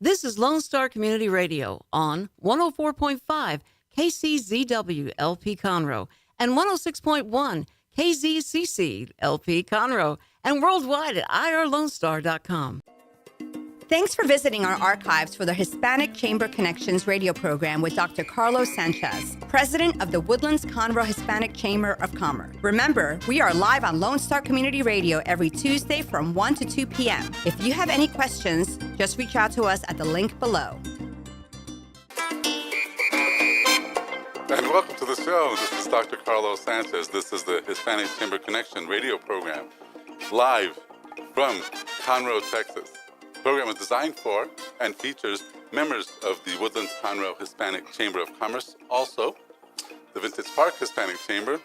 This is Lone Star Community Radio on 104.5 KCZW LP Conroe and 106.1 KZCC LP Conroe and worldwide at irlonestar.com. Thanks for visiting our archives for the Hispanic Chamber Connections radio program with Dr. Carlos Sanchez, president of the Woodlands-Conroe Hispanic Chamber of Commerce. Remember, we are live on Lone Star Community Radio every Tuesday from 1 to 2 p.m. If you have any questions, just reach out to us at the link below. And welcome to the show. This is Dr. Carlos Sanchez. This is the Hispanic Chamber Connection radio program, live from Conroe, Texas. The program is designed for and features members of the Woodlands-Conroe Hispanic Chamber of Commerce, also the Vintage Park Hispanic Chamber,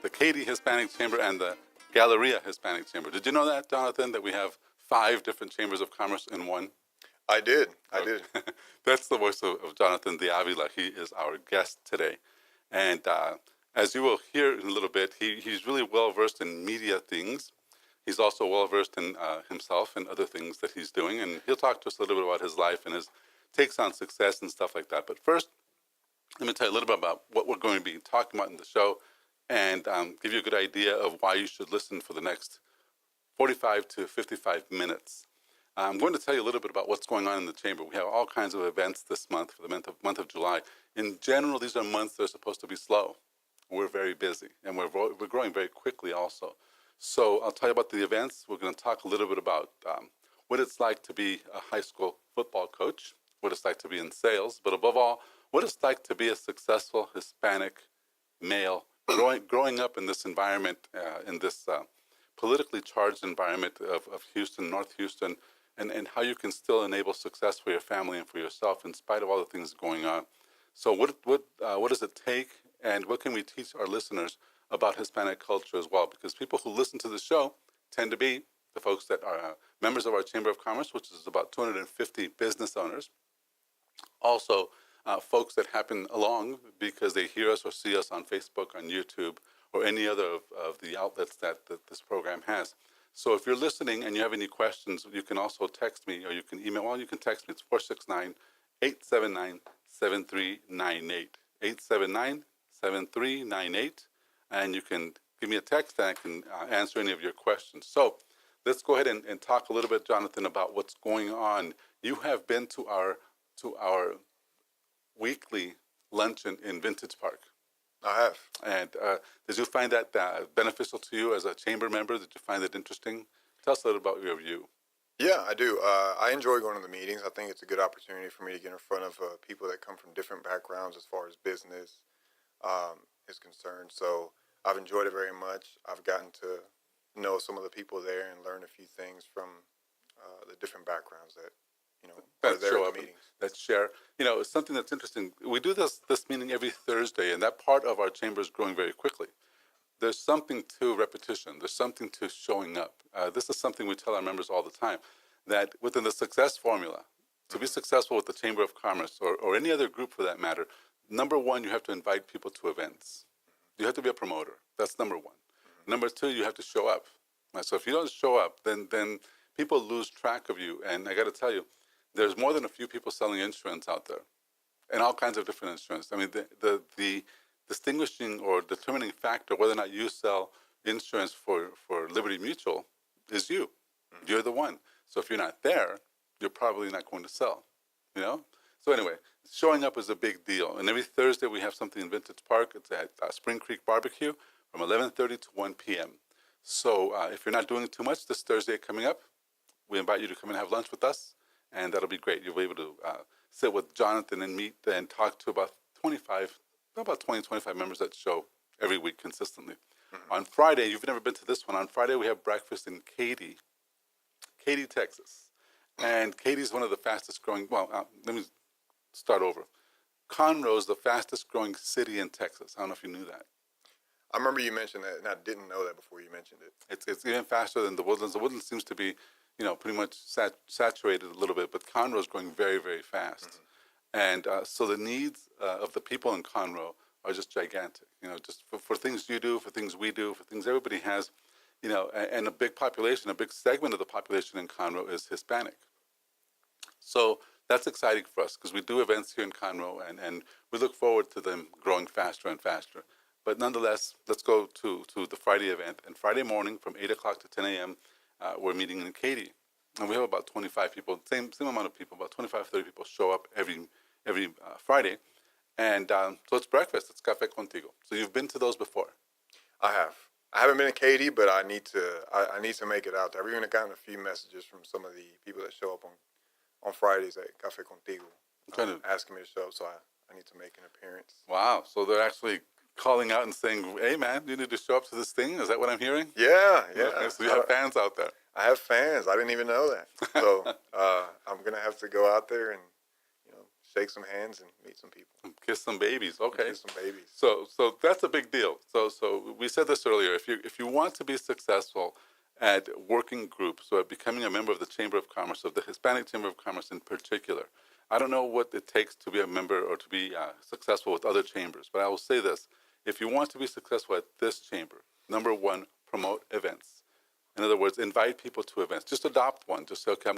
the Katy Hispanic Chamber, and the Galleria Hispanic Chamber. Did you know that, Jonathan, that we have 5 different chambers of commerce in one? I did. That's the voice of Jonathan de Avila. He is our guest today. And as you will hear in a little bit, he's really well-versed in media things. He's also well-versed in himself and other things that he's doing. And he'll talk to us a little bit about his life and his takes on success and stuff like that. But first, let me tell you a little bit about what we're going to be talking about in the show and give you a good idea of why you should listen for the next 45 to 55 minutes. I'm going to tell you a little bit about what's going on in the chamber. We have all kinds of events this month, for the month of July. In general, these are months that are supposed to be slow. We're very busy, and we're growing very quickly also. So I'll tell you about the events. We're going to talk a little bit about what it's like to be a high school football coach, what it's like to be in sales, but above all, what it's like to be a successful Hispanic male growing up in this environment, in this politically charged environment of Houston, North Houston, and how you can still enable success for your family and for yourself in spite of all the things going on. So what does it take, and what can we teach our listeners about Hispanic culture as well? Because people who listen to the show tend to be the folks that are members of our Chamber of Commerce, which is about 250 business owners. Also, folks that happen along because they hear us or see us on Facebook, on YouTube, or any other of the outlets that this program has. So if you're listening and you have any questions, you can also text me or you can email. Well, you can text me. It's 469-879-7398. 879-7398. And you can give me a text and I can answer any of your questions. So let's go ahead and talk a little bit, Jonathan, about what's going on. You have been to our weekly luncheon in Vintage Park. I have. And did you find that beneficial to you as a chamber member? Did you find it interesting? Tell us a little about your view. Yeah, I do. I enjoy going to the meetings. I think it's a good opportunity for me to get in front of people that come from different backgrounds as far as business is concerned. So I've enjoyed it very much. I've gotten to know some of the people there and learn a few things from the different backgrounds that are there at the meetings. That share. It's something that's interesting. We do this meeting every Thursday, and that part of our chamber is growing very quickly. There's something to repetition. There's something to showing up. This is something we tell our members all the time, that within the success formula, to be successful with the Chamber of Commerce or any other group for that matter, number one, you have to invite people to events. You have to be a promoter. That's number one. Number two, you have to show up. So if you don't show up, then people lose track of you. And I got to tell you, there's more than a few people selling insurance out there, and all kinds of different insurance. I mean, the distinguishing or determining factor whether or not you sell insurance for Liberty Mutual is you. You're the one. So if you're not there, you're probably not going to sell, So anyway, showing up is a big deal. And every Thursday we have something in Vintage Park. It's at Spring Creek Barbecue from 11:30 to 1 p.m. So if you're not doing too much this Thursday coming up, we invite you to come and have lunch with us, and that'll be great. You'll be able to sit with Jonathan and meet and talk to about 20, 25 members that show every week consistently. On Friday, you've never been to this one. On Friday, we have breakfast in Katy, Texas. And Katy's one of the fastest growing, let me start over. Conroe is the fastest growing city in Texas. I don't know if you knew that. I remember you mentioned that, and I didn't know that before you mentioned it. It's even faster than the Woodlands. The Woodlands seems to be, pretty much saturated a little bit, but Conroe is growing very, very fast. And so the needs of the people in Conroe are just gigantic. Just for things you do, for things we do, for things everybody has, and a big segment of the population in Conroe is Hispanic. So That's exciting for us because we do events here in Conroe, and we look forward to them growing faster and faster. But nonetheless, let's go to the Friday event. And Friday morning from 8 o'clock to 10 a.m., we're meeting in Katy. And we have about 25 people, same amount of people, about 25, 30 people show up every Friday. And so it's breakfast. It's Café Contigo. So you've been to those before? I have. I haven't been to Katy, but I need to make it out there. I've even gotten a few messages from some of the people that show up on Fridays at Café Contigo, asking me to show up, so I need to make an appearance. Wow. So they're actually calling out and saying, hey, man, you need to show up to this thing? Is that what I'm hearing? Yeah. Okay, so you have fans out there. I have fans. I didn't even know that. So I'm going to have to go out there and shake some hands and meet some people. Kiss some babies. Okay. Kiss some babies. So that's a big deal. So we said this earlier. If you want to be successful at working groups or at becoming a member of the Chamber of Commerce, of the Hispanic Chamber of Commerce in particular, I don't know what it takes to be a member or to be successful with other chambers, but I will say this. If you want to be successful at this chamber, number one, promote events. In other words, invite people to events. Just adopt one. Just say, okay, I'm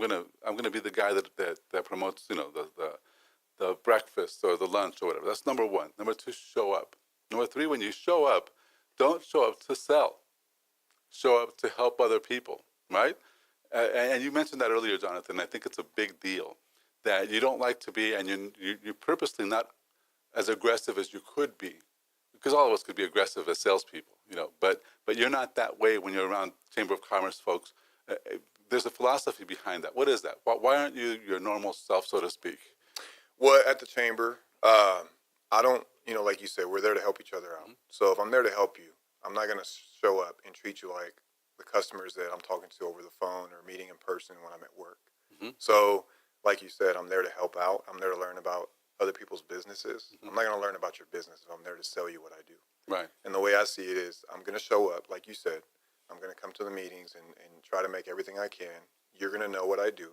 gonna be the guy that promotes, the breakfast or the lunch or whatever. That's number one. Number two, show up. Number three, when you show up, don't show up to sell. Show up to help other people, right? And you mentioned that earlier, Jonathan. I think it's a big deal that you don't like to be, and you're purposely not as aggressive as you could be, because all of us could be aggressive as salespeople, but you're not that way when you're around Chamber of Commerce folks. There's a philosophy behind that. What is that? Why aren't you your normal self, so to speak? Well, at the chamber, I don't, like you said, we're there to help each other out. Mm-hmm. So if I'm there to help you, I'm not going to show up and treat you like the customers that I'm talking to over the phone or meeting in person when I'm at work. Mm-hmm. So, like you said, I'm there to help out. I'm there to learn about other people's businesses. Mm-hmm. I'm not going to learn about your business if I'm there to sell you what I do. Right. And the way I see it is I'm going to show up, like you said. I'm going to come to the meetings and try to make everything I can. You're going to know what I do.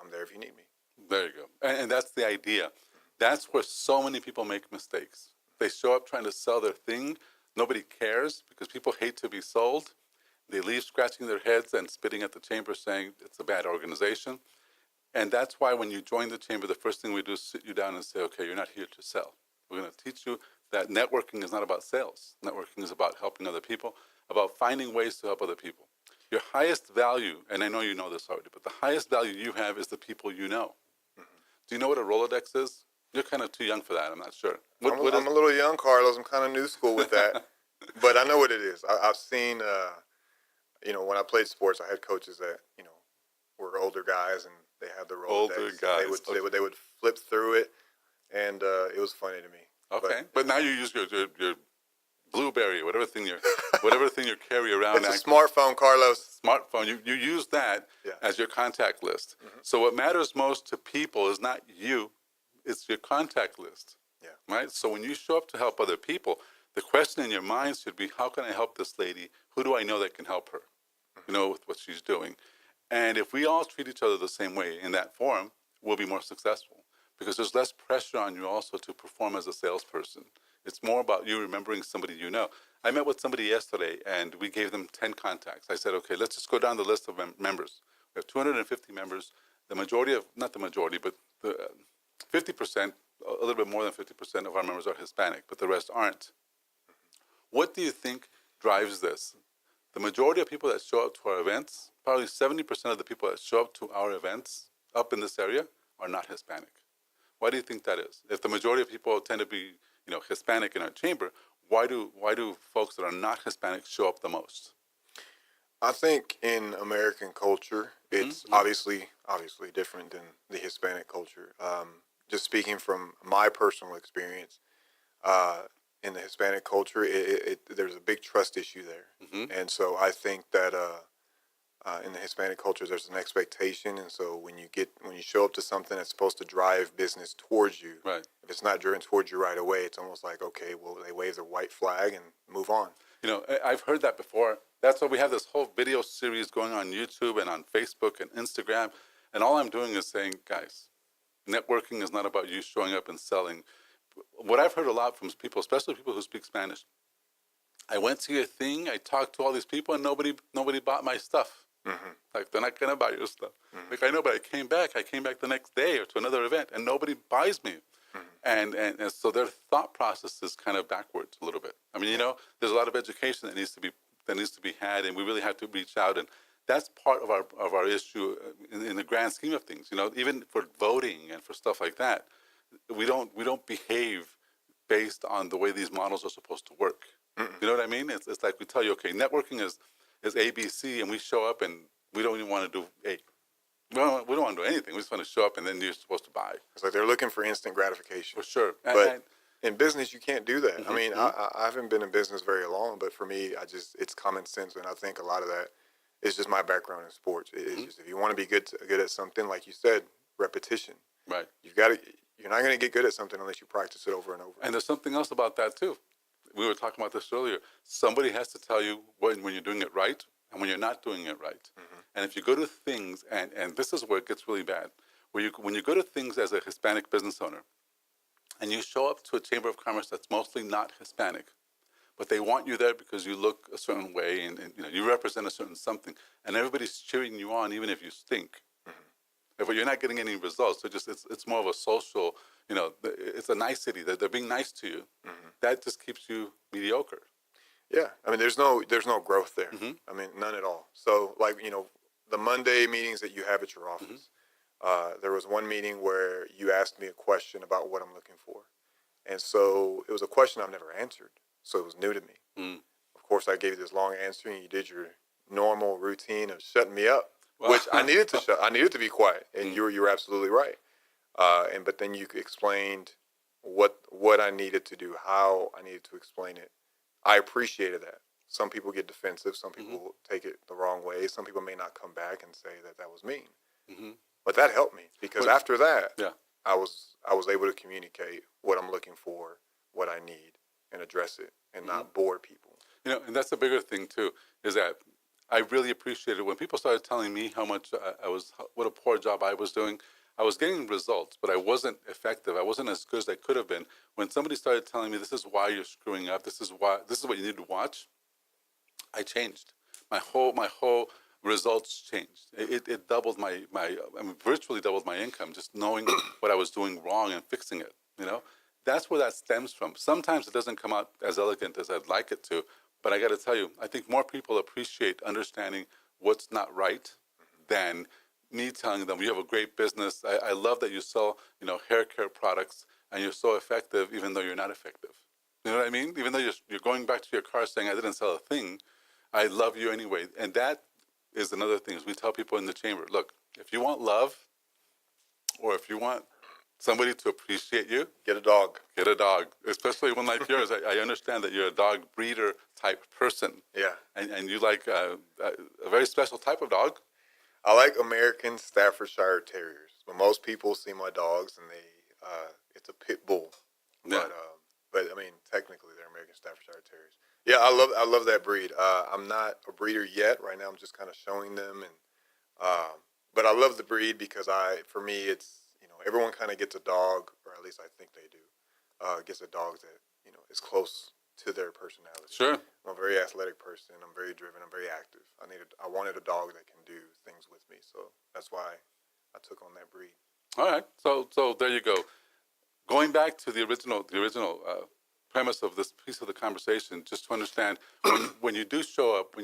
I'm there if you need me. There you go. And that's the idea. That's where so many people make mistakes. They show up trying to sell their thing. Nobody cares because people hate to be sold. They leave scratching their heads and spitting at the chamber saying it's a bad organization. And that's why when you join the chamber, the first thing we do is sit you down and say, okay, you're not here to sell. We're going to teach you that networking is not about sales. Networking is about helping other people, about finding ways to help other people. Your highest value, and I know you know this already, but the highest value you have is the people you know. Do you know what a Rolodex is? You're kind of too young for that. I'm not sure. I'm a little young, Carlos. I'm kind of new school with that. But I know what it is. I've seen, when I played sports, I had coaches that, were older guys, and they had the Rolodex. Older guys. They would flip through it, and it was funny to me. Okay. But now you use your BlueBerry, whatever thing you carry around. It's a smartphone, Carlos. Smartphone. You use that as your contact list. Mm-hmm. So what matters most to people is not you, it's your contact list. Yeah. Right? So when you show up to help other people, the question in your mind should be, how can I help this lady? Who do I know that can help her? Mm-hmm. With what she's doing. And if we all treat each other the same way in that forum, we'll be more successful because there's less pressure on you also to perform as a salesperson. It's more about you remembering somebody you know. I met with somebody yesterday, and we gave them 10 contacts. I said, okay, let's just go down the list of members. We have 250 members. The majority of, not the majority, but the 50%, a little bit more than 50% of our members are Hispanic, but the rest aren't. What do you think drives this? The majority of people that show up to our events, probably 70% of the people that show up to our events up in this area are not Hispanic. Why do you think that is? If the majority of people tend to be Hispanic in our chamber, why do folks that are not Hispanic show up the most? I think in American culture, it's obviously different than the Hispanic culture. Just speaking from my personal experience, in the Hispanic culture, there's a big trust issue there. Mm-hmm. And so I think that in the Hispanic culture, there's an expectation. And so when you show up to something that's supposed to drive business towards you, right. If it's not driven towards you right away, it's almost like, okay, well, they wave their white flag and move on. I've heard that before. That's why we have this whole video series going on YouTube and on Facebook and Instagram. And all I'm doing is saying, guys, networking is not about you showing up and selling. What I've heard a lot from people, especially people who speak Spanish, I went to your thing, I talked to all these people, and nobody bought my stuff. Like, they're not going to buy your stuff. Like, I know, but I came back the next day or to another event, and nobody buys me. And so their thought process is kind of backwards a little bit. I mean, there's a lot of education that needs to be had, and we really have to reach out. And that's part of our issue in the grand scheme of things. Even for voting and for stuff like that, we don't behave based on the way these models are supposed to work. You know what I mean? It's like we tell you, okay, networking is ABC, and we show up and we don't even want to do A. We don't want to do anything. We just want to show up, and then you're supposed to buy. It's like they're looking for instant gratification. For sure. But in business, you can't do that. I mean, I haven't been in business very long, but for me, it's common sense, and I think a lot of that is just my background in sports. It's just, if you want to be good at something, like you said, repetition. Right. You're not going to get good at something unless you practice it over and over. And there's something else about that too. We were talking about this earlier. Somebody has to tell you when you're doing it right and when you're not doing it right. And if you go to things, and this is where it gets really bad, when you go to things as a Hispanic business owner, and you show up to a Chamber of Commerce that's mostly not Hispanic, but they want you there because you look a certain way and you represent a certain something, and everybody's cheering you on even if you stink. But you're not getting any results. So it's more of a social, it's a nicety. They're being nice to you. That just keeps you mediocre. Yeah, I mean, there's no growth there. I mean, none at all. So, like, the Monday meetings that you have at your office, there was one meeting where you asked me a question about what I'm looking for. And so it was a question I've never answered, so it was new to me. Of course, I gave you this long answer, and you did your normal routine of shutting me up, which I needed to I needed to be quiet, and you're absolutely right. But then you explained what I needed to do, how I needed to explain it. I appreciated that. Some people get defensive. Some people take it the wrong way. Some people may not come back and say that was mean. But that helped me because after that, I was able to communicate what I'm looking for, what I need, and address it, and not bore people. And that's the bigger thing too, is that I really appreciated when people started telling me how much what a poor job I was doing. I was getting results, but I wasn't effective. I wasn't as good as I could have been. When somebody started telling me, this is why you're screwing up, this is what you need to watch, I changed. My whole results changed. It doubled virtually doubled my income, just knowing what I was doing wrong and fixing it. That's where that stems from. Sometimes it doesn't come out as elegant as I'd like it to, but I got to tell you, I think more people appreciate understanding what's not right than me telling them, you have a great business. I love that you sell, hair care products, and you're so effective, even though you're not effective. You know what I mean? Even though you're going back to your car saying, I didn't sell a thing, I love you anyway. And that is another thing, is we tell people in the chamber, look, if you want love, or if you want somebody to appreciate you, get a dog. Get a dog, especially one like yours. I understand that you're a dog breeder type person. Yeah. And you like a very special type of dog. I like American Staffordshire Terriers. But most people see my dogs and it's a pit bull. Yeah. But I mean, technically they're American Staffordshire Terriers. Yeah, I love that breed. I'm not a breeder yet. Right now I'm just kind of showing them, but I love the breed because for me it's, everyone kind of gets a dog, or at least I think they do, gets a dog that, is close to their personality. Sure. I'm a very athletic person. I'm very driven. I'm very active. I wanted a dog that can do things with me, so that's why I took on that breed. All right. So there you go. Going back to the original premise of this piece of the conversation, just to understand, when you do show up,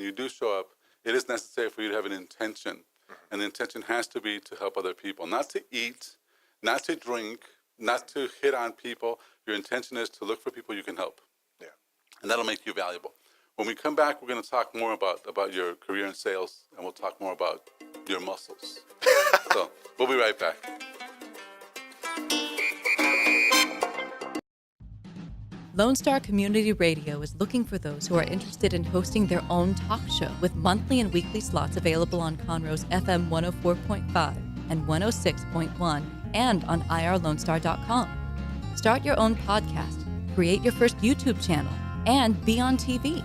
it is necessary for you to have an intention, and the intention has to be to help other people, not to eat, not to drink, not to hit on people. Your intention is to look for people you can help. Yeah. And that'll make you valuable. When we come back, we're going to talk more about your career in sales, and we'll talk more about your muscles. So we'll be right back. Lone Star Community Radio is looking for those who are interested in hosting their own talk show with monthly and weekly slots available on Conroe's FM 104.5 and 106.1 and on irlonestar.com. Start your own podcast, create your first YouTube channel, and be on TV.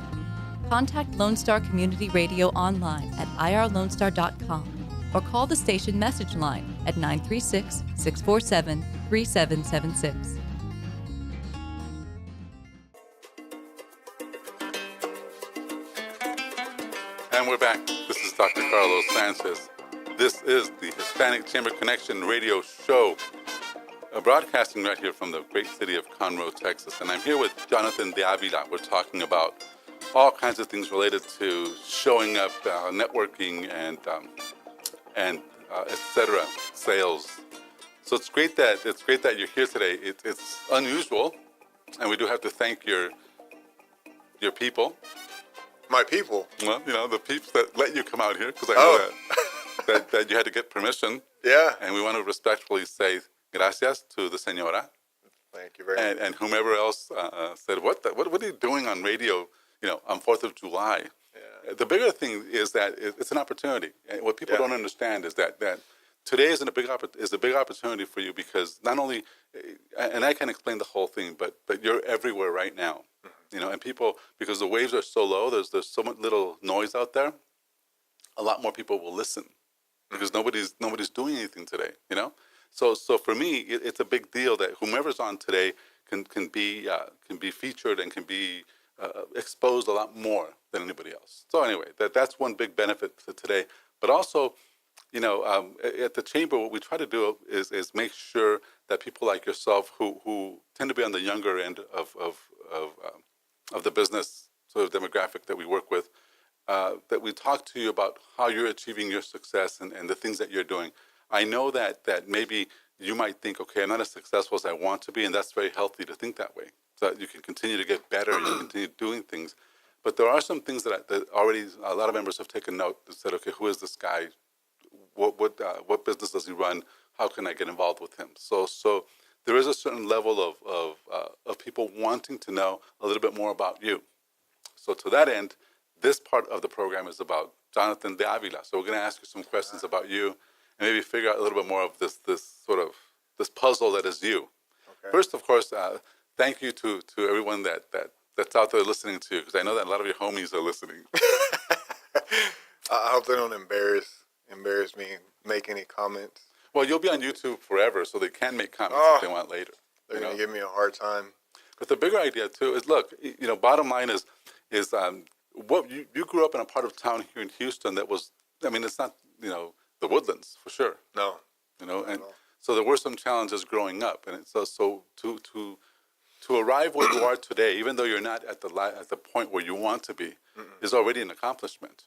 Contact Lone Star Community Radio online at irlonestar.com or call the station message line at 936-647-3776. And we're back. This is Dr. Carlos Sanchez. This is the Hispanic Chamber Connection Radio Show, broadcasting right here from the great city of Conroe, Texas. And I'm here with Jonathan de Avila. We're talking about all kinds of things related to showing up, networking, and etc., sales. So it's great that you're here today. It's unusual, and we do have to thank your people. My people? Well, the peeps that let you come out here, because I know that you had to get permission. Yeah. And we want to respectfully say gracias to the señora. Thank you very much. And whomever else said, what are you doing on radio, on 4th of July? Yeah. The bigger thing is that it's an opportunity. And what people don't understand is that today is a big opportunity for you, because not only, and I can't explain the whole thing, but you're everywhere right now. And people, because the waves are so low, there's so much little noise out there, a lot more people will listen, because nobody's doing anything today, So for me, it's a big deal that whomever's on today can be featured and can be exposed a lot more than anybody else. So anyway, that's one big benefit to today. But also, at the chamber, what we try to do is make sure that people like yourself, who tend to be on the younger end of the business sort of demographic that we work with, that we talk to you about how you're achieving your success and the things that you're doing. I know that maybe you might think, okay, I'm not as successful as I want to be, and that's very healthy to think that way, so that you can continue to get better, you can continue doing things. But there are some things that already a lot of members have taken note and said, okay, who is this guy? What business does he run? How can I get involved with him? So there is a certain level of people wanting to know a little bit more about you. So to that end, this part of the program is about Jonathan de Avila. So we're going to ask you some questions about you, and maybe figure out a little bit more of this puzzle that is you. Okay. First, of course, thank you to everyone that's out there listening to you, because I know that a lot of your homies are listening. I hope they don't embarrass me and make any comments. Well, you'll be on YouTube forever, so they can make comments if they want later. They're going to give me a hard time. But the bigger idea, too, is, look, bottom line is what you grew up in a part of town here in Houston that was, it's not, the Woodlands, for sure. No. And so there were some challenges growing up. And so to arrive where you are today, even though you're not at the point where you want to be, is already an accomplishment.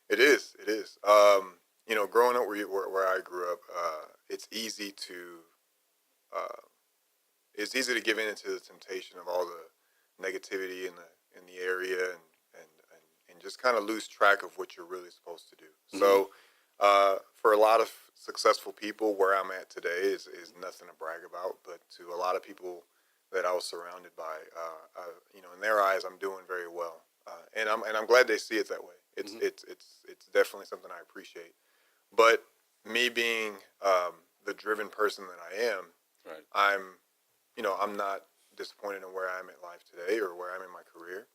It is. Growing up where I grew up, it's easy to give in to the temptation of all the negativity in the area and just kind of lose track of what you're really supposed to do. Mm-hmm. So for a lot of successful people, where I'm at today is nothing to brag about, but to a lot of people that I was surrounded by, in their eyes, I'm doing very well, and I'm glad they see it that way. It's definitely something I appreciate. But me being the driven person that I am, right. I'm not disappointed in where I'm at life today or where I'm in my career,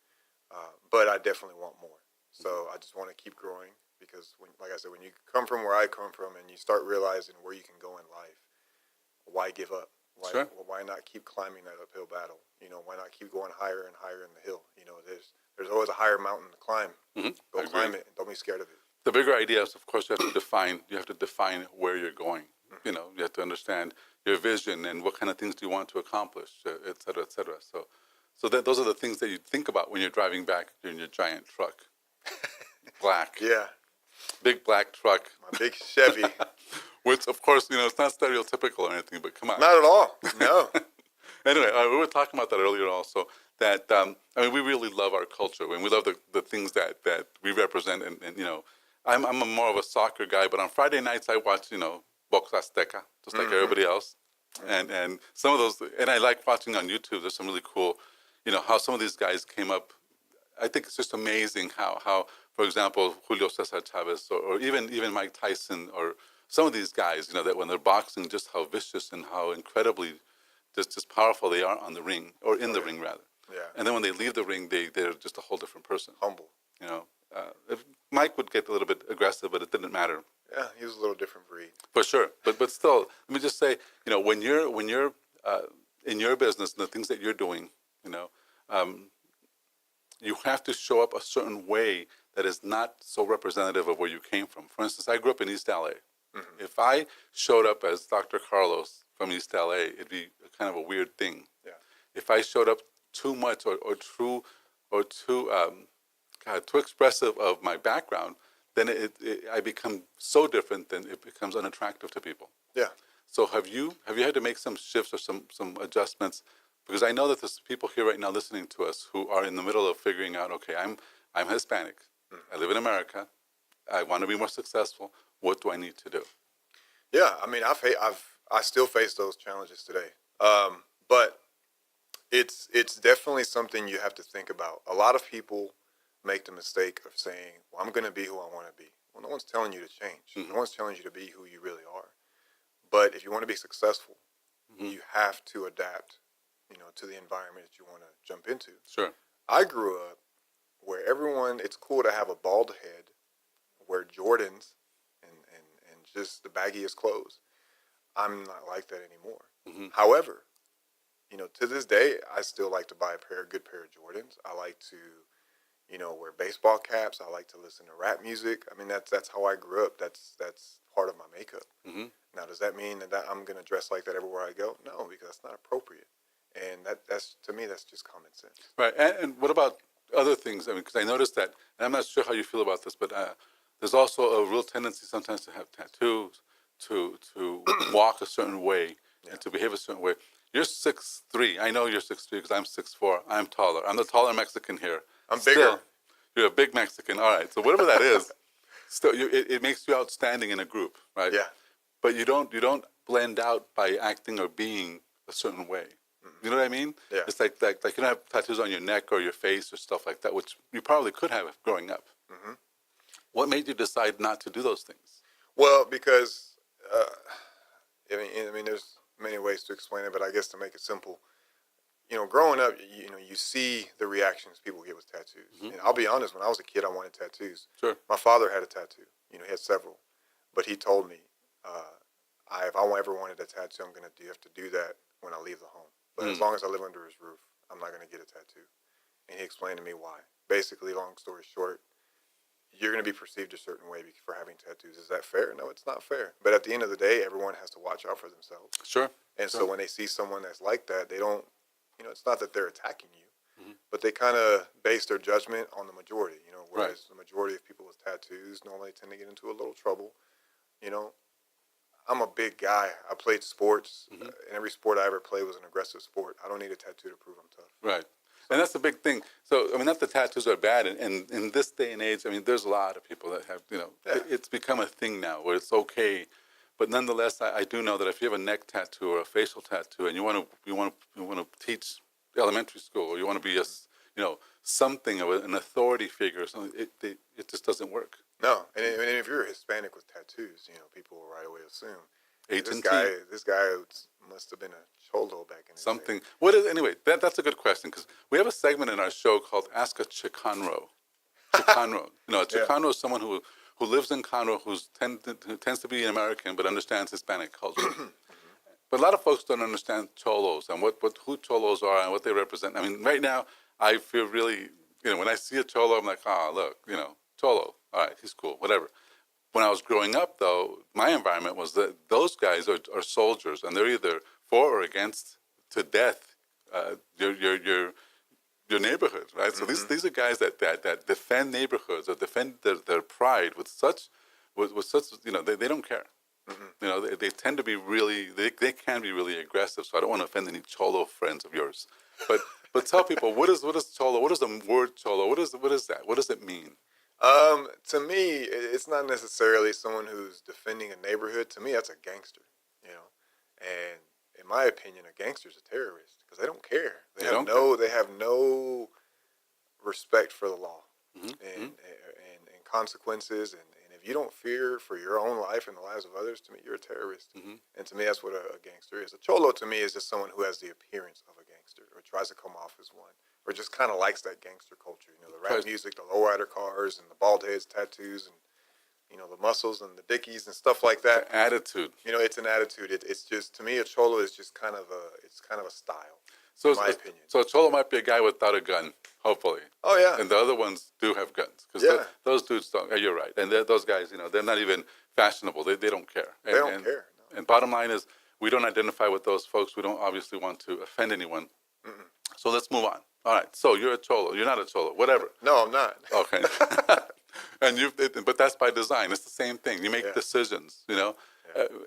but I definitely want more. So I just want to keep growing, because like I said, when you come from where I come from and you start realizing where you can go in life, why give up? Why not keep climbing that uphill battle? Why not keep going higher and higher in the hill? There's always a higher mountain to climb. Mm-hmm. Go climb it, and don't be scared of it. The bigger idea is, of course, you have to define where you're going. Mm-hmm. You have to understand your vision and what kind of things do you want to accomplish, et cetera, et cetera. So those are the things that you think about when you're driving back in your giant truck. Black. Yeah. Big black truck. My big Chevy. Which, of course, it's not stereotypical or anything, but come on. Not at all. No. Anyway, we were talking about that earlier also, that, we really love our culture, and we love the things that we represent, and I'm more of a soccer guy, but on Friday nights I watch, Box Azteca, just like everybody else. And some of those, and I like watching on YouTube, there's some really cool, how some of these guys came up. I think it's just amazing how for example, Julio Cesar Chavez or even Mike Tyson or some of these guys, that when they're boxing, just how vicious and how incredibly just powerful they are on the ring, or in the ring rather. Yeah. And then when they leave the ring, they're just a whole different person. Humble. If Mike would get a little bit aggressive, but it didn't matter. Yeah, he was a little different breed. For sure. But still, let me just say, when you're in your business and the things that you're doing, you have to show up a certain way that is not so representative of where you came from. For instance, I grew up in East LA. If I showed up as Dr. Carlos from East LA, it'd be kind of a weird thing. Yeah. If I showed up too much or too expressive of my background, then I become so different, then it becomes unattractive to people. Yeah. So have you had to make some shifts or some adjustments? Because I know that there's people here right now listening to us who are in the middle of figuring out, okay, I'm Hispanic. I live in America. I want to be more successful. What do I need to do? Yeah, I mean, I still face those challenges today, but it's definitely something you have to think about. A lot of people make the mistake of saying, "Well, I'm going to be who I want to be." Well, no one's telling you to change. No one's telling you to be who you really are. But if you want to be successful, you have to adapt, to the environment that you want to jump into. Sure. I grew up where it's cool to have a bald head, wear Jordans, and just the baggiest clothes. I'm not like that anymore. However, to this day, I still like to buy a good pair of Jordans. I like to, wear baseball caps. I like to listen to rap music. I mean, that's how I grew up. That's part of my makeup. Now, does that mean that I'm going to dress like that everywhere I go? No, because that's not appropriate. And that's to me, that's just common sense. Right. And what about other things? I mean, because I noticed that, and I'm not sure how you feel about this, but there's also a real tendency sometimes to have tattoos, to walk a certain way, and to behave a certain way. You're 6'3". I know you're 6'3" because I'm 6'4". I'm taller. I'm the taller Mexican here. I'm bigger. You're a big Mexican. All right. So whatever that is, still, it makes you outstanding in a group, right? Yeah. But you don't blend out by acting or being a certain way. You know what I mean? Yeah. It's like you don't have tattoos on your neck or your face or stuff like that, which you probably could have growing up. What made you decide not to do those things? Well, because I mean, there's many ways to explain it, but I guess to make it simple, growing up, you see the reactions people get with tattoos. And I'll be honest, when I was a kid, I wanted tattoos. Sure. My father had a tattoo. He had several, but he told me, if I ever wanted a tattoo, I'm going to have to do that when I leave the home. But as long as I live under his roof, I'm not going to get a tattoo. And he explained to me why. Basically, long story short, you're going to be perceived a certain way for having tattoos. Is that fair? No, it's not fair. But at the end of the day, everyone has to watch out for themselves. Sure. And so when they see someone that's like that, they don't, it's not that they're attacking you, but they kind of base their judgment on the majority, whereas the majority of people with tattoos normally tend to get into a little trouble. I'm a big guy. I played sports, and every sport I ever played was an aggressive sport. I don't need a tattoo to prove I'm tough. Right. And that's the big thing. So, I mean, not that tattoos are bad. And in this day and age, I mean, there's a lot of people that have, it's become a thing now where it's okay. But nonetheless, I do know that if you have a neck tattoo or a facial tattoo and you want to teach elementary school or you want to be something of an authority figure or something, it just doesn't work. No. And if you're Hispanic with tattoos, people will right away assume, this guy must have been a cholo back in the day. What is, anyway, that's a good question because we have a segment in our show called Ask a Chicano. A Chicano is someone who lives in Conroe, who tends to be an American but understands Hispanic culture. But a lot of folks don't understand cholos and who cholos are and what they represent. I mean, right now, I feel really, when I see a cholo, I'm like, look, cholo, all right, he's cool, whatever. When I was growing up, though, my environment was that those guys are soldiers, and they're either for or against to death your neighborhood, right? So these are guys that defend neighborhoods or defend their pride with such, they don't care. They tend to be really, they can be really aggressive. So I don't want to offend any cholo friends of yours, but tell people what is cholo? What is the word cholo? What is that? What does it mean? To me, it's not necessarily someone who's defending a neighborhood. To me, that's a gangster, And in my opinion, a gangster is a terrorist because they don't care. They have no respect for the law and consequences. And if you don't fear for your own life and the lives of others, to me, you're a terrorist. And to me, that's what a gangster is. A cholo, to me, is just someone who has the appearance of a gangster or tries to come off as one. Or just kind of likes that gangster culture, the rap music, the lowrider cars, and the bald heads, tattoos, and the muscles and the dickies and stuff like that. Attitude. It's an attitude. It's just, to me, a cholo is just kind of a style, So, in my opinion. So a cholo might be a guy without a gun, hopefully. Oh, yeah. And the other ones do have guns. Because those dudes don't. You're right. And those guys, they're not even fashionable. They don't care. They don't care. No. And bottom line is, we don't identify with those folks. We don't obviously want to offend anyone. Mm-mm. So let's move on. All right. So you're a cholo. You're not a cholo. Whatever. No, I'm not. Okay. But that's by design. It's the same thing. You make decisions, Yeah.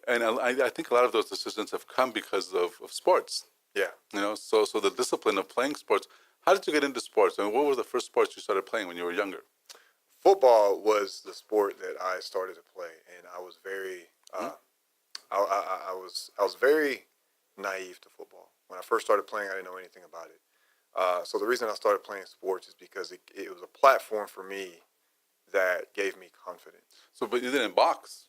And I think a lot of those decisions have come because of sports. Yeah. So the discipline of playing sports. How did you get into sports? And what were the first sports you started playing when you were younger? Football was the sport that I started to play, and I was very, I was very naive to football. When I first started playing, I didn't know anything about it. So the reason I started playing sports is because it was a platform for me that gave me confidence. So, but you didn't box.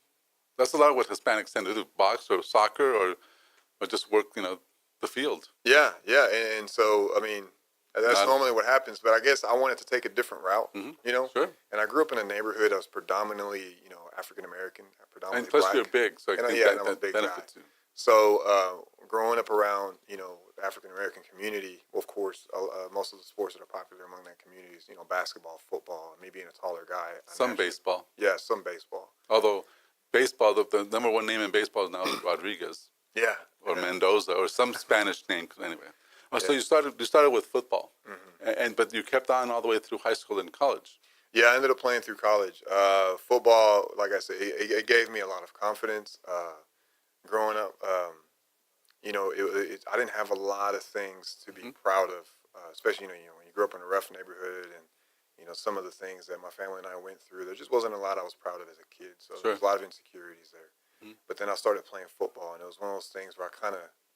That's a lot of what Hispanics tend to do: box or soccer or just work, the field. Yeah. And so, that's normally what happens. But I guess I wanted to take a different route, Sure. And I grew up in a neighborhood that was predominantly, African American, predominantly And plus, black. you're big, so I think I was a big benefits guy. you. So growing up around, the African American community, well, of course, most of the sports that are popular among that community is, basketball, football, me being a taller guy. Some baseball. Yeah, some baseball. Although baseball, the number one name in baseball is now Rodriguez. Yeah. Or Mendoza, or some Spanish name. Anyway, so you started with football, but you kept on all the way through high school and college. Yeah, I ended up playing through college. Football, like I said, it gave me a lot of confidence. Growing up, I didn't have a lot of things to be proud of, especially when you grew up in a rough neighborhood and some of the things that my family and I went through. There just wasn't a lot I was proud of as a kid, so there was a lot of insecurities there. But then I started playing football, and it was one of those things where I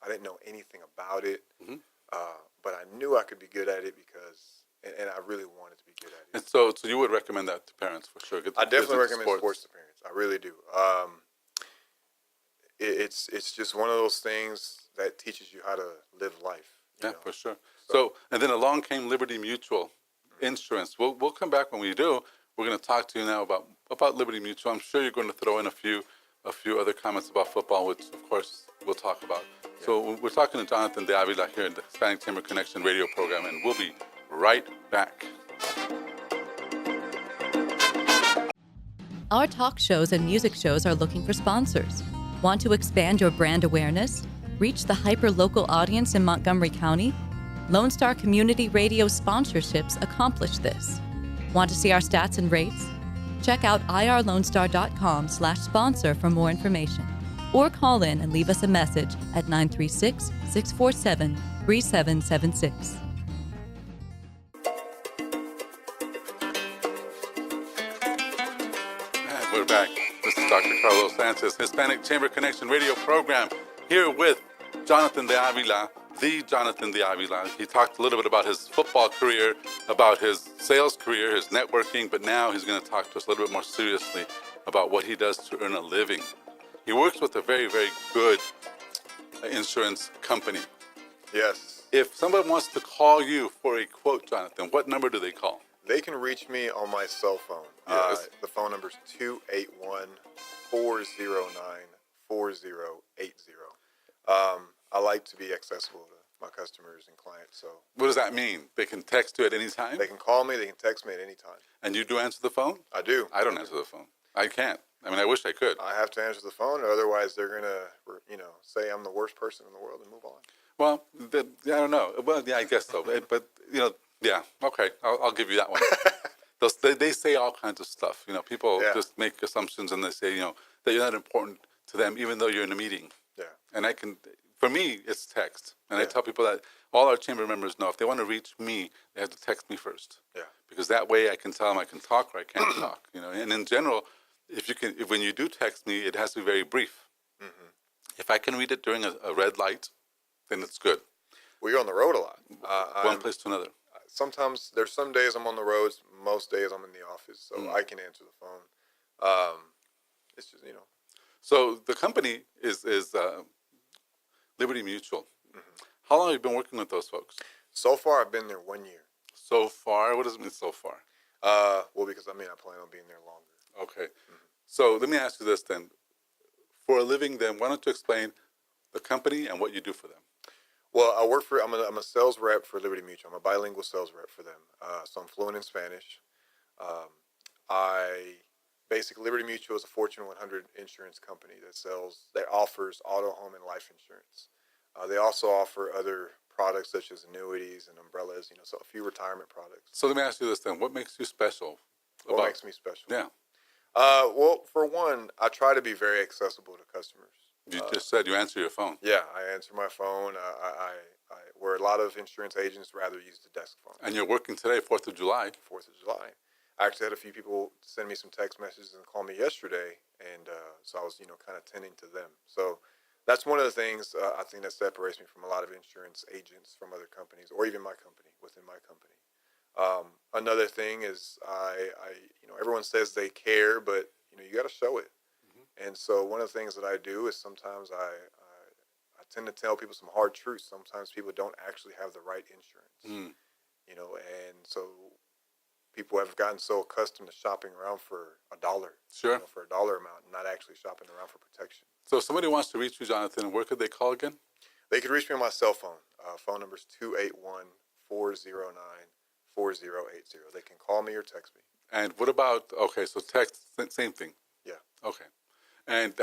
didn't know anything about it, but I knew I could be good at it because, and I really wanted to be good at it. And so you would recommend that to parents for sure? I definitely recommend sports to parents. I really do. It's just one of those things that teaches you how to live life. Yeah, for sure. So, and then along came Liberty Mutual Insurance. We'll come back when we do. We're going to talk to you now about Liberty Mutual. I'm sure you're going to throw in a few other comments about football, which of course we'll talk about. Yeah. So we're talking to Jonathan De Avila here in the Hispanic Chamber Connection radio program, and we'll be right back. Our talk shows and music shows are looking for sponsors. Want to expand your brand awareness? Reach the hyper-local audience in Montgomery County? Lone Star Community Radio sponsorships accomplish this. Want to see our stats and rates? Check out irlonestar.com/sponsor for more information. Or call in and leave us a message at 936-647-3776. And we're back. This is Dr. Carlos Sanchez, Hispanic Chamber Connection radio program, here with Jonathan De Avila, the Jonathan De Avila. He talked a little bit about his football career, about his sales career, his networking, but now he's going to talk to us a little bit more seriously about what he does to earn a living. He works with a very, very good insurance company. Yes. If somebody wants to call you for a quote, Jonathan, what number do they call? They can reach me on my cell phone. Yes. The phone number is 281-409-4080. I like to be accessible to my customers and clients. So What does that mean? They can text you at any time? they can call me. They can text me at any time. And you do answer the phone? I do. I don't answer the phone. I can't. I mean, I wish I could. I have to answer the phone, or otherwise they're gonna, say I'm the worst person in the world and move on. Well, I don't know. Well, yeah, I guess so. But yeah, okay, I'll give you that one. They say all kinds of stuff. People just make assumptions, and they say, that you're not important to them, even though you're in a meeting. Yeah. And for me, it's text. And I tell people that all our chamber members know if they want to reach me, they have to text me first. Yeah. Because that way I can tell them I can talk or I can't talk. And in general, if when you do text me, it has to be very brief. Mm-hmm. If I can read it during a red light, then it's good. Well, you're on the road a lot. One place to another. Sometimes there's some days I'm on the roads. Most days I'm in the office, so I can answer the phone. It's just So the company is Liberty Mutual. Mm-hmm. How long have you been working with those folks? So far, I've been there 1 year. So far? What does it mean so far? Well, because I plan on being there longer. Okay. So let me ask you this then. For a living, then, why don't you explain the company and what you do for them? Well, I'm a sales rep for Liberty Mutual. I'm a bilingual sales rep for them. So I'm fluent in Spanish. Um, Liberty Mutual is a Fortune 100 insurance company that offers auto, home, and life insurance. They also offer other products such as annuities and umbrellas, so a few retirement products. So let me ask you this then. What makes you special? What makes me special? Yeah. Well, for one, I try to be very accessible to customers. You just said you answer your phone. Yeah, I answer my phone. Where a lot of insurance agents rather use the desk phone. And you're working today, 4th of July. 4th of July. I actually had a few people send me some text messages and call me yesterday, and so I was, kind of tending to them. So that's one of the things I think that separates me from a lot of insurance agents from other companies, or even within my company. Another thing is everyone says they care, but you got to show it. Mm-hmm. And so one of the things that I do is sometimes I tend to tell people some hard truths. Sometimes people don't actually have the right insurance, and so people have gotten so accustomed to shopping around for $1, sure, for a dollar amount, and not actually shopping around for protection. So if somebody wants to reach you, Jonathan, where could they call again? They could reach me on my cell phone. Phone number is 281-409-4080. They can call me or text me. And what about, so text, same thing. Yeah. Okay. And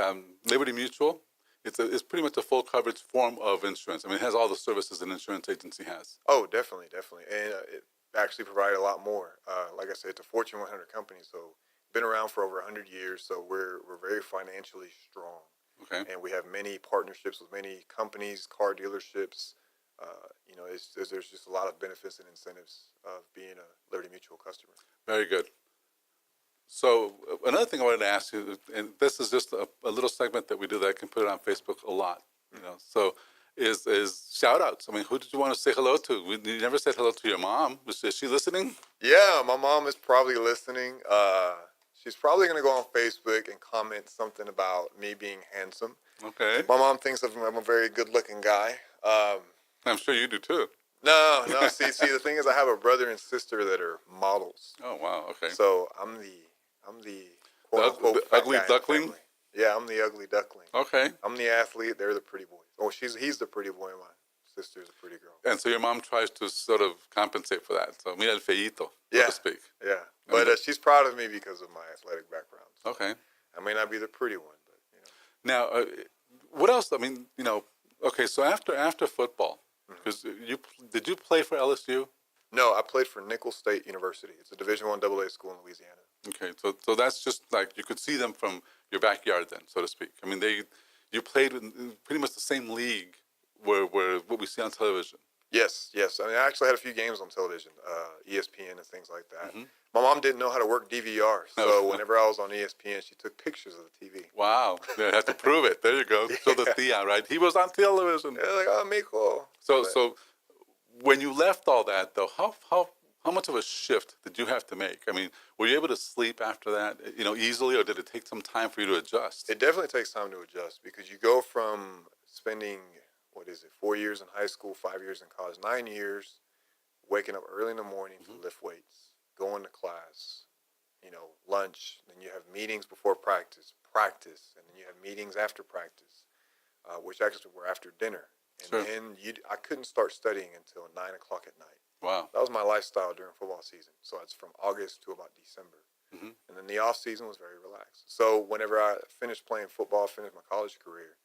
Liberty Mutual, it's pretty much a full coverage form of insurance. I mean, it has all the services an insurance agency has. Oh, definitely. And it actually provided a lot more. Like I said, it's a Fortune 100 company, so been around for over 100 years, so we're very financially strong. Okay. And we have many partnerships with many companies, car dealerships. There's just a lot of benefits and incentives of being a Liberty Mutual customer. Very good. So another thing I wanted to ask you, and this is just a little segment that we do that I can put it on Facebook a lot, so is shout outs. I mean, who did you want to say hello to? You never said hello to your mom. Is she listening? Yeah, my mom is probably listening. She's probably going to go on Facebook and comment something about me being handsome. Okay. My mom thinks I'm a very good-looking guy. I'm sure you do too. No. See, the thing is, I have a brother and sister that are models. Oh wow. Okay. So I'm the quote-unquote the ugly duckling. Yeah, I'm the ugly duckling. Okay. I'm the athlete. They're the pretty boys. Oh, he's the pretty boy. My sister's a pretty girl. And so your mom tries to sort of compensate for that. So mira el feíto, so to speak. Yeah. But she's proud of me because of my athletic background. So okay. I may not be the pretty one, but Now, what else? I mean, okay. So after football, because did you play for LSU? No, I played for Nicholls State University. It's a Division I AA school in Louisiana. Okay, so that's just like you could see them from your backyard, then, so to speak. I mean, you played in pretty much the same league where what we see on television. Yes. I mean, I actually had a few games on television, ESPN and things like that. Mm-hmm. My mom didn't know how to work DVR, so whenever I was on ESPN, she took pictures of the TV. Wow, you have to prove it. There you go. Yeah. So the Tia, right? He was on television. Yeah, like, oh, mijo. So when you left all that, though, how much of a shift did you have to make? I mean, were you able to sleep after that, easily, or did it take some time for you to adjust? It definitely takes time to adjust because you go from spending, 4 years in high school, 5 years in college, 9 years, waking up early in the morning to lift weights, going to class, lunch, then you have meetings before practice, and then you have meetings after practice, which actually were after dinner. And sure. then I couldn't start studying until 9 o'clock at night. Wow. That was my lifestyle during football season. So it's from August to about December. Mm-hmm. And then the off season was very relaxed. So whenever I finished playing football, finished my college career,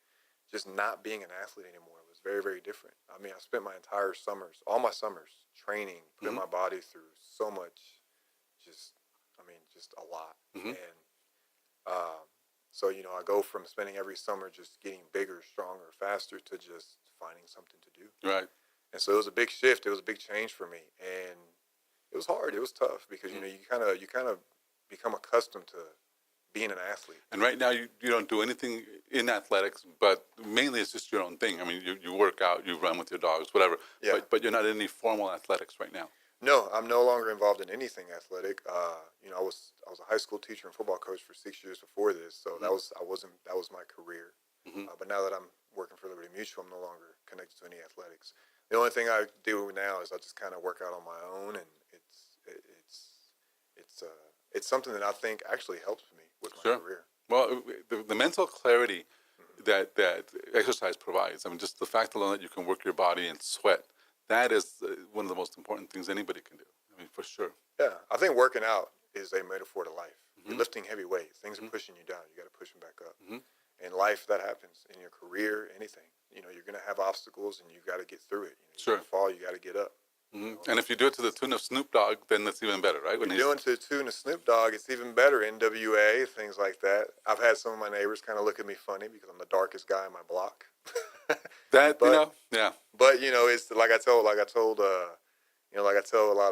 just not being an athlete anymore was very, very different. I mean, I spent my entire summers, all my summers, training, putting my body through so much, just a lot. Mm-hmm. And so, I go from spending every summer just getting bigger, stronger, faster to just finding something to do. Right. And so it was a big shift. It was a big change for me. And it was hard. It was tough because, you kind of become accustomed to being an athlete. And right now you don't do anything in athletics, but mainly it's just your own thing. I mean, you work out, you run with your dogs, whatever. Yeah. But you're not in any formal athletics right now. No, I'm no longer involved in anything athletic. I was a high school teacher and football coach for 6 years before this, so that was my career. Mm-hmm. But now that I'm working for Liberty Mutual, I'm no longer connected to any athletics. The only thing I do now is I just kind of work out on my own, and it's something that I think actually helps me. with my Sure. career. Well, the mental clarity that exercise provides, I mean, just the fact alone that you can work your body and sweat, that is one of the most important things anybody can do. I mean, for sure. Yeah, I think working out is a metaphor to life. Mm-hmm. You're lifting heavy weights. Things are pushing you down. You got to push them back up. Mm-hmm. In life, that happens. In your career, anything. You know, you're going to have obstacles, and you got to get through it. You Sure. fall, you got to get up. Mm-hmm. And if you do it to the tune of Snoop Dogg, then that's even better, right? When you're doing to the tune of Snoop Dogg, it's even better. NWA, things like that. I've had some of my neighbors kind of look at me funny because I'm the darkest guy in my block. That, but, yeah. But you know, it's like I tell a lot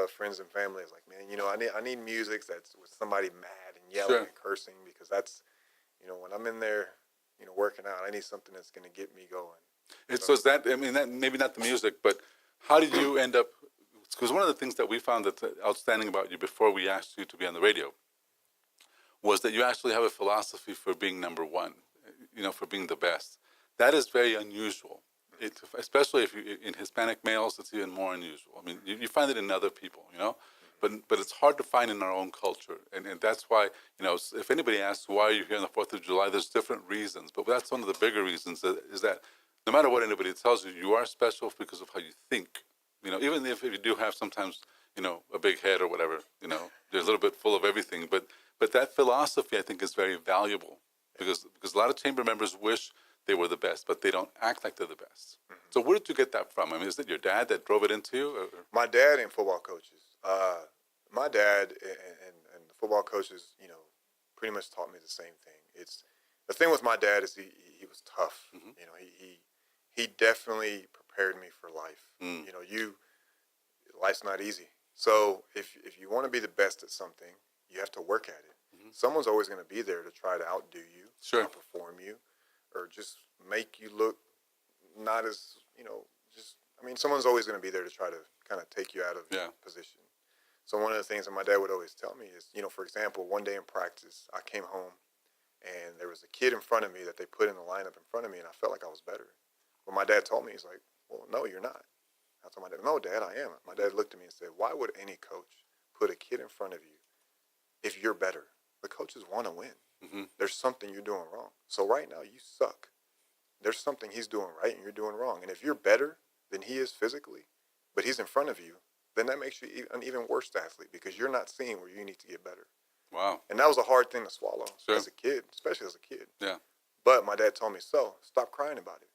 of friends and family, it's like, man, you know, I need music that's with somebody mad and yelling and cursing, because that's, you know, when I'm in there, you know, working out, I need something that's going to get me going. So is that, I mean, that maybe not the music, but how did you end up? Because one of the things that we found that's outstanding about you before we asked you to be on the radio was that you actually have a philosophy for being number one, you know, for being the best. That is very unusual. Especially if you, in Hispanic males, it's even more unusual. I mean, you find it in other people, you know, but it's hard to find in our own culture, and that's why, you know, if anybody asks why you're here on the 4th of July, there's different reasons, but that's one of the bigger reasons is that no matter what anybody tells you, you are special because of how you think. You know, even if you do have sometimes, you know, a big head or whatever, you know, you're a little bit full of everything, but that philosophy, I think, is very valuable because a lot of chamber members wish they were the best, but they don't act like they're the best. Mm-hmm. So where did you get that from? I mean, is it your dad that drove it into you? Or? My dad and football coaches. My dad and the football coaches, you know, pretty much taught me the same thing. It's the thing with my dad is he was tough. Mm-hmm. You know, he definitely prepared me for life. You know, life's not easy. So if you want to be the best at something, you have to work at it. Mm-hmm. Someone's always going to be there to try to outdo you, outperform you, or just make you look not as, you know, someone's always going to be there to try to kind of take you out of your position. So one of the things that my dad would always tell me is, you know, for example, one day in practice, I came home and there was a kid in front of me that they put in the lineup in front of me, and I felt like I was better. But my dad told me, he's like, well, no, you're not. I told my dad, no, Dad, I am. My dad looked at me and said, why would any coach put a kid in front of you if you're better? The coaches want to win. Mm-hmm. There's something you're doing wrong. So right now you suck. There's something he's doing right and you're doing wrong. And if you're better than he is physically, but he's in front of you, then that makes you an even worse athlete because you're not seeing where you need to get better. Wow. And that was a hard thing to swallow as a kid, especially as a kid. Yeah. But my dad told me, so stop crying about it.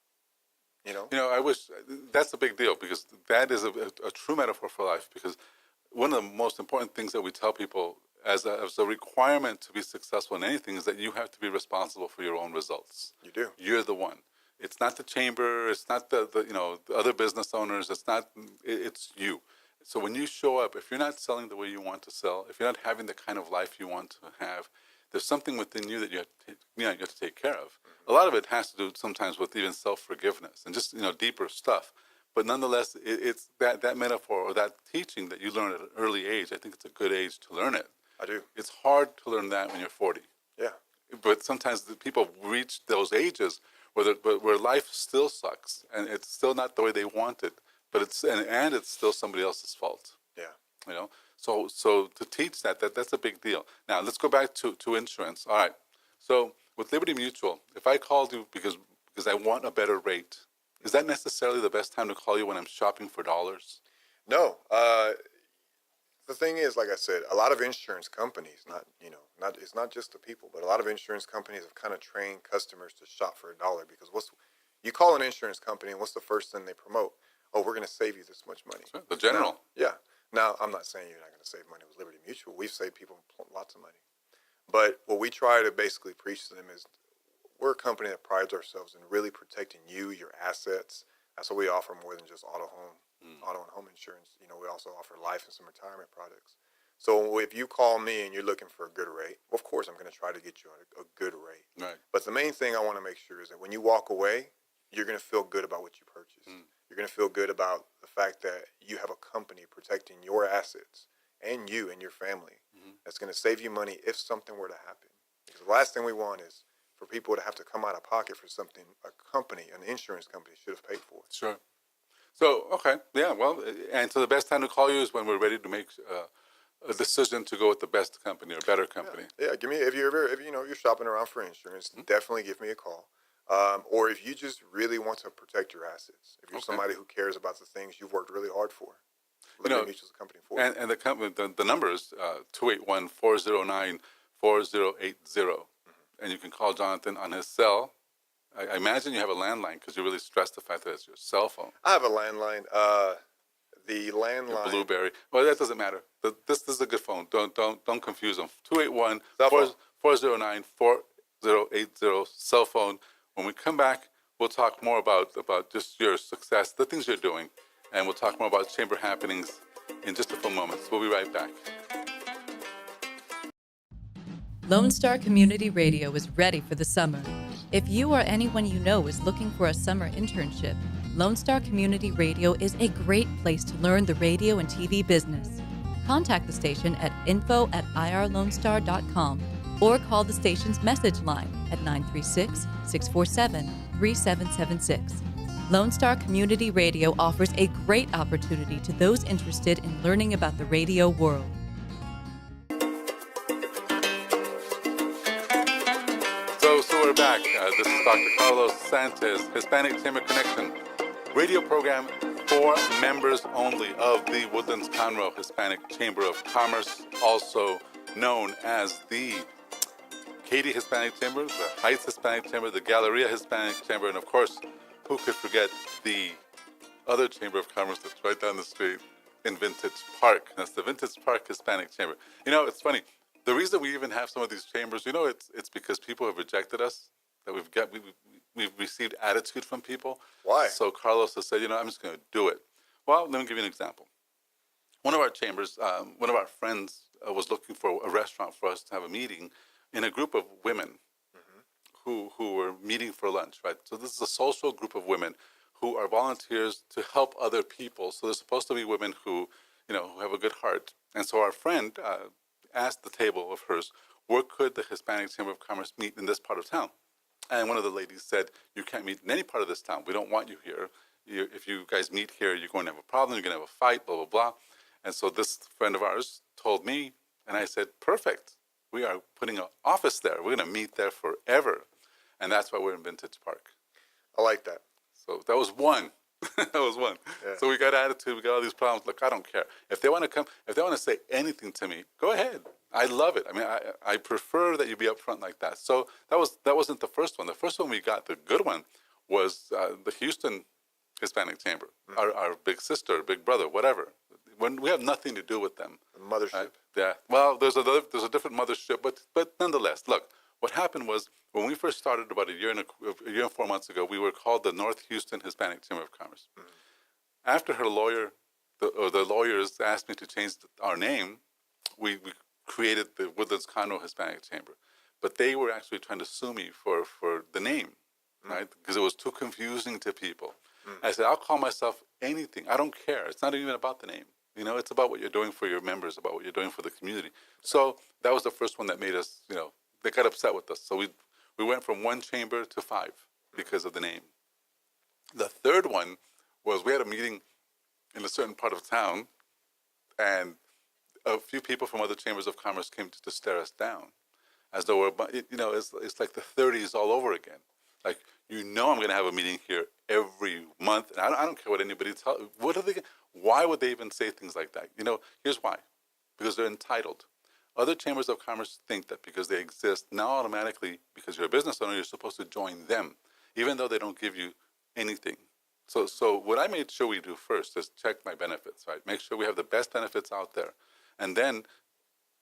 You know, I wish that's a big deal because that is a true metaphor for life. Because one of the most important things that we tell people as a requirement to be successful in anything is that you have to be responsible for your own results. You do. You're the one. It's not the chamber. It's not the other business owners. It's you. So when you show up, if you're not selling the way you want to sell, if you're not having the kind of life you want to have, there's something within you that you have to take care of. A lot of it has to do sometimes with even self-forgiveness and just, deeper stuff. But nonetheless, it's that metaphor or that teaching that you learn at an early age. I think it's a good age to learn it. I do. It's hard to learn that when you're 40. Yeah. But sometimes the people reach those ages where life still sucks and it's still not the way they want it. But it's still somebody else's fault. Yeah. So to teach that's a big deal. Now let's go back to insurance. All right. So with Liberty Mutual, if I called you because I want a better rate, is that necessarily the best time to call you when I'm shopping for dollars? No. The thing is, like I said, a lot of insurance companies, it's not just the people, but a lot of insurance companies have kind of trained customers to shop for $1 because you call an insurance company and what's the first thing they promote? Oh, we're going to save you this much money. Sure, the general. Now, I'm not saying you're not going to save money with Liberty Mutual. We've saved people lots of money. But what we try to basically preach to them is we're a company that prides ourselves in really protecting you, your assets. That's why we offer more than just auto and home insurance. We also offer life and some retirement products. So if you call me and you're looking for a good rate, of course I'm going to try to get you a good rate. Right. But the main thing I want to make sure is that when you walk away, you're going to feel good about what you purchased. You're going to feel good about the fact that you have a company protecting your assets and you and your family that's going to save you money if something were to happen. Because the last thing we want is for people to have to come out of pocket for something an insurance company should have paid for. Sure. So, okay. Yeah, well, and so the best time to call you is when we're ready to make a decision to go with the best company or better company. Yeah. Give me if you're shopping around for insurance, definitely give me a call. Or if you just really want to protect your assets, if you're somebody who cares about the things you've worked really hard for, Liberty Mutual is a company for you. And the company, the number is 281-409-4080, and you can call Jonathan on his cell. I imagine you have a landline because you really stress the fact that it's your cell phone. I have a landline. The landline. Your Blueberry. Well, that doesn't matter. This is a good phone. Don't confuse them. 281-409-4080 cell phone. When we come back, we'll talk more about just your success, the things you're doing, and we'll talk more about chamber happenings in just a few moments. We'll be right back. Lone Star Community Radio is ready for the summer. If you or anyone you know is looking for a summer internship, Lone Star Community Radio is a great place to learn the radio and TV business. Contact the station at info@irlonestar.com or call the station's message line at 936-647-3776. Lone Star Community Radio offers a great opportunity to those interested in learning about the radio world. So we're back. This is Dr. Carlos Sanchez, Hispanic Chamber Connection, radio program for members only of the Woodlands-Conroe Hispanic Chamber of Commerce, also known as the Katy Hispanic Chamber, the Heights Hispanic Chamber, the Galleria Hispanic Chamber, and of course, who could forget the other Chamber of Commerce that's right down the street in Vintage Park. That's the Vintage Park Hispanic Chamber. You know, it's funny. The reason we even have some of these chambers, you know, it's because people have rejected us, that we've received attitude from people. Why? So Carlos has said, you know, I'm just going to do it. Well, let me give you an example. One of our chambers, one of our friends was looking for a restaurant for us to have a meeting in a group of women who were meeting for lunch, right? So this is a social group of women who are volunteers to help other people. So they're supposed to be women who, you know, who have a good heart. And so our friend asked the table of hers, where could the Hispanic Chamber of Commerce meet in this part of town? And one of the ladies said, you can't meet in any part of this town. We don't want you here. If you guys meet here, you're going to have a problem. You're going to have a fight, blah, blah, blah. And so this friend of ours told me, and I said, perfect. We are putting an office there. We're going to meet there forever. And that's why we're in Vintage Park. I like that. So that was one. That was one. Yeah. So we got attitude. We got all these problems. Look, I don't care. If they want to come, if they want to say anything to me, go ahead. I love it. I mean, I prefer that you be upfront like that. So that wasn't the first one. The first one we got, the good one, was the Houston Hispanic Chamber, our big sister, big brother, whatever. When we have nothing to do with them. The mothership. Yeah. Well, there's a different mothership, but nonetheless, look. What happened was when we first started about a year and 4 months ago, we were called the North Houston Hispanic Chamber of Commerce. After the lawyers asked me to change our name, we created the Woodlands-Conroe Hispanic Chamber. But they were actually trying to sue me for the name, right? Because it was too confusing to people. I said, I'll call myself anything. I don't care. It's not even about the name. You know, it's about what you're doing for your members, about what you're doing for the community. So that was the first one that made us, you know, they got upset with us. So we went from 1 chamber to 5 because of the name. The third one was we had a meeting in a certain part of town, and a few people from other chambers of commerce came to stare us down, as though we're, you know, it's like the 30s all over again. Like, you know, I'm going to have a meeting here every month, and I don't care what anybody tells. Why would they even say things like that? You know, here's why. Because they're entitled. Other chambers of commerce think that because they exist, now automatically, because you're a business owner, you're supposed to join them, even though they don't give you anything. So what I made sure we do first is check my benefits, right? Make sure we have the best benefits out there, and then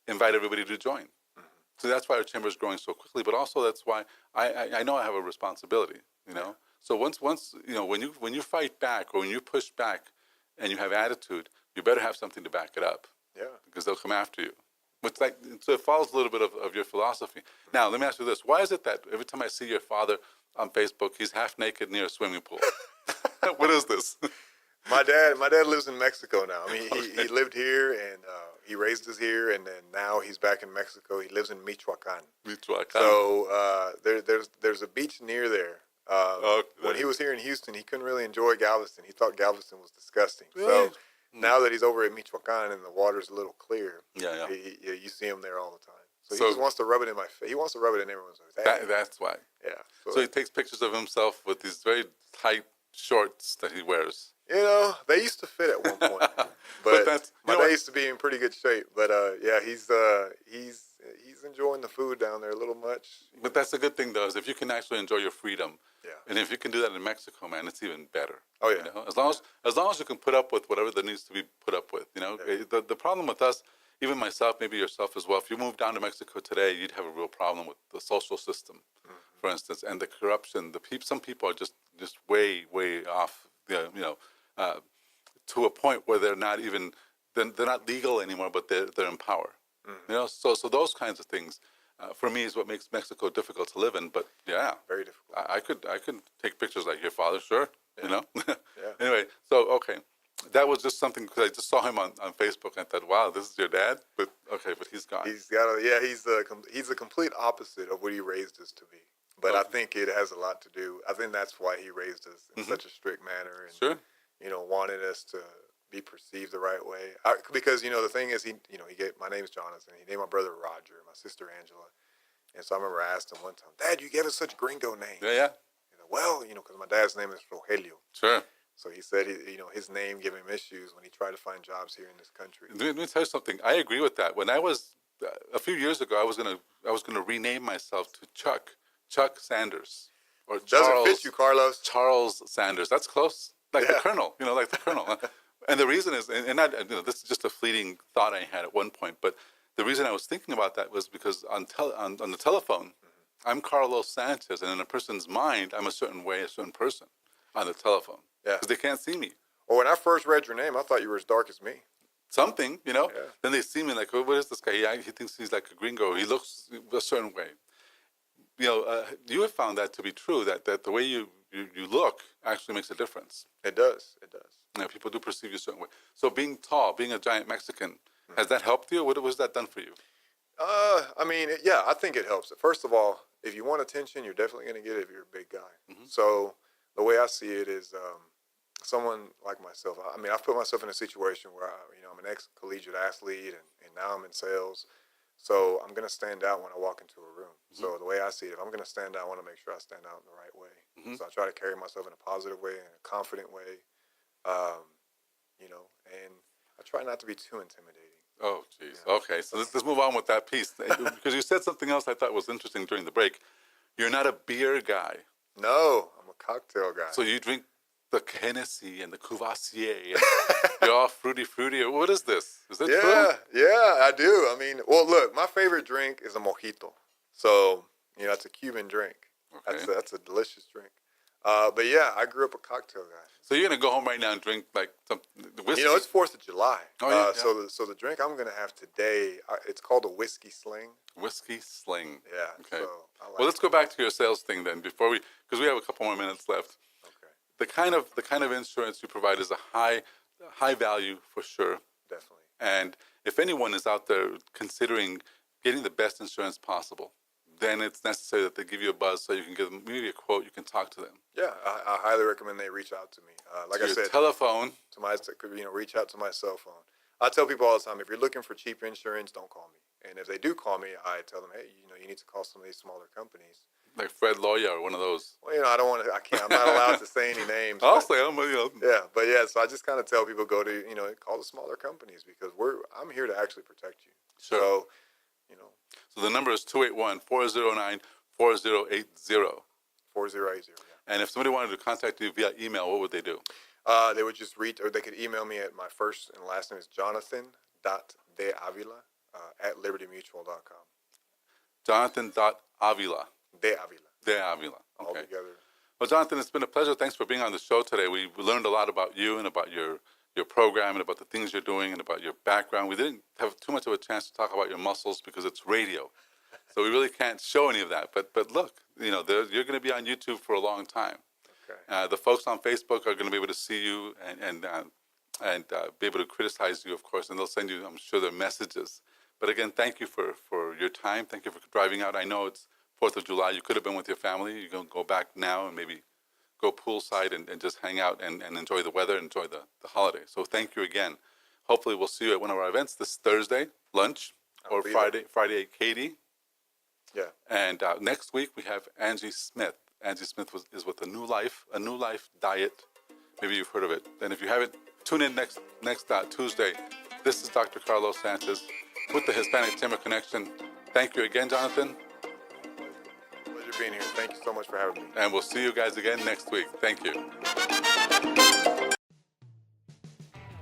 invite everybody to join. So that's why our chamber is growing so quickly, but also that's why I know I have a responsibility, you know? So once you know, when you fight back or when you push back and you have attitude, you better have something to back it up. Yeah. Because they'll come after you. So it follows a little bit of your philosophy. Now, let me ask you this. Why is it that every time I see your father on Facebook, he's half naked near a swimming pool? What is this? My dad lives in Mexico now. I mean, he lived here, and he raised us here, and then now he's back in Mexico. He lives in Michoacan. So there's a beach near there. When he was here in Houston, he couldn't really enjoy Galveston. He thought Galveston was disgusting. Really? So Now that he's over at Michoacan and the water's a little clear, Yeah. you see him there all the time. So So- he just wants to rub it in my face. He wants to rub it in everyone's face. Hey. That's why. Yeah. So he takes pictures of himself with these very tight shorts that he wears. You know, they used to fit at one point, but that's, my dad used to be in pretty good shape. But yeah, he's enjoying the food down there a little much. But that's a good thing, though, is if you can actually enjoy your freedom. Yeah. And if you can do that in Mexico, man, it's even better. Oh yeah. You know? As long as you can put up with whatever that needs to be put up with. You know, Yeah. the problem with us, even myself, maybe yourself as well. If you moved down to Mexico today, you'd have a real problem with the social system, for instance, and the corruption. Some people are just way off. To a point where they're not even they're not legal anymore, but they're in power. You know, so those kinds of things. For me, is what makes Mexico difficult to live in. But yeah, Very difficult. I could take pictures like your father, sure. Yeah. You know. Yeah. Anyway, so okay, that was just something because I just saw him on Facebook and I thought, wow, this is your dad. But okay, but he's gone. He's the complete opposite of what he raised us to be. But I think it has a lot to do. I think that's why he raised us in such a strict manner, and Sure. wanted us to be perceived the right way. Because the thing is, my name's Jonathan. He named my brother Roger, my sister Angela, and so I remember I asked him one time, Dad, you gave us such gringo names. Yeah. Well, because my dad's name is Rogelio. Sure. So he said, his name gave him issues when he tried to find jobs here in this country. Let me tell you something. I agree with that. When I was a few years ago, I was gonna rename myself to Chuck Sanders, or Doesn't fit you, Carlos. Charles Sanders. That's close, like the Colonel. Like the Colonel. And the reason is, and not, this is just a fleeting thought I had at one point, but the reason I was thinking about that was because on the telephone, I'm Carlos Sanchez, and in a person's mind, I'm a certain way, a certain person on the telephone. Yeah. Because they can't see me. Well, when I first read your name, I thought you were as dark as me. Something, Yeah. Yeah. Then they see me like, oh, what is this guy? He thinks he's like a gringo. He looks a certain way. You have found that to be true, that the way you look actually makes a difference. It does. People do perceive you a certain way. So being tall, being a giant Mexican, has that helped you? What was that done for you? I think it helps. First of all, if you want attention, you're definitely going to get it if you're a big guy. So the way I see it is someone like myself. I've put myself in a situation where I'm an ex-collegiate athlete and now I'm in sales. So I'm going to stand out when I walk into a room. So the way I see it, if I'm going to stand out, I want to make sure I stand out in the right way. So I try to carry myself in a positive way, in a confident way, and I try not to be too intimidating. Oh, geez. Yeah. Okay, so let's move on with that piece. Because you said something else I thought was interesting during the break. You're not a beer guy. No, I'm a cocktail guy. So you drink the Hennessy and the Courvoisier, and you're all fruity. What is this? Is that true? Yeah, I do. Look, my favorite drink is a mojito. So, it's a Cuban drink. Okay. That's a delicious drink. But yeah, I grew up a cocktail guy. So you're gonna go home right now and drink like some whiskey? It's 4th of July. Oh yeah. So the drink I'm gonna have today, it's called a whiskey sling. Whiskey sling. Yeah. Okay. So Well, let's go back to your sales thing then, because we have a couple more minutes left. Okay. The kind of insurance you provide is a high value for sure. Definitely. And if anyone is out there considering getting the best insurance possible, then it's necessary that they give you a buzz so you can give them maybe a quote. You can talk to them. Yeah, I highly recommend they reach out to me. Like to I said, telephone. To my, reach out to my cell phone. I tell people all the time, if you're looking for cheap insurance, don't call me. And if they do call me, I tell them, hey, you need to call some of these smaller companies. Like Fred Loya or one of those. Well, I don't want to. I'm not allowed to say any names. I'll say them. Yeah, but yeah. So I just kind of tell people go to call the smaller companies because I'm here to actually protect you. Sure. So, So the number is 281-409-4080. 4080. Yeah. And if somebody wanted to contact you via email, what would they do? They would just or they could email me at my first and last name is Jonathan.deavila at libertymutual.com. Jonathan.Avila. De Avila. All All together. Well, Jonathan, it's been a pleasure. Thanks for being on the show today. We learned a lot about you and about your program and about the things you're doing and about your background. We didn't have too much of a chance to talk about your muscles because it's radio. So we really can't show any of that. But look, you're going to be on YouTube for a long time. Okay. The folks on Facebook are going to be able to see you and be able to criticize you, of course, and they'll send you, I'm sure, their messages. But again, thank you for your time. Thank you for driving out. I know it's 4th of July. You could have been with your family. You can go back now and maybe go poolside and just hang out and enjoy the weather, enjoy the holiday. So thank you again. Hopefully we'll see you at one of our events this Thursday, lunch, or Friday at Katie. Yeah. And next week we have Angie Smith. Angie Smith is with a New Life diet. Maybe you've heard of it. And if you haven't, tune in next Tuesday. This is Dr. Carlos Sanchez with the Hispanic Chamber Connection. Thank you again, Jonathan. Pleasure being here. Thank you so much for having me. And we'll see you guys again next week. Thank you.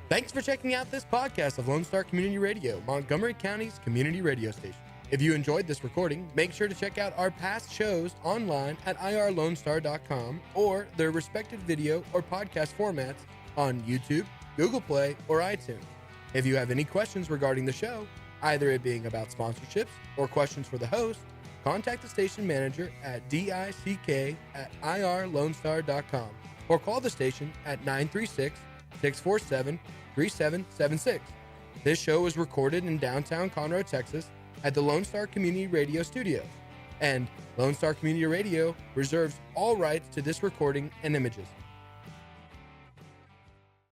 Thanks for checking out this podcast of Lone Star Community Radio, Montgomery County's community radio station. If you enjoyed this recording, make sure to check out our past shows online at irlonestar.com or their respective video or podcast formats on YouTube, Google Play, or iTunes. If you have any questions regarding the show, either it being about sponsorships or questions for the host, contact the station manager at dick@irlonestar.com or call the station at 936-647-3776. This show is recorded in downtown Conroe, Texas at the Lone Star Community Radio Studios, and Lone Star Community Radio reserves all rights to this recording and images.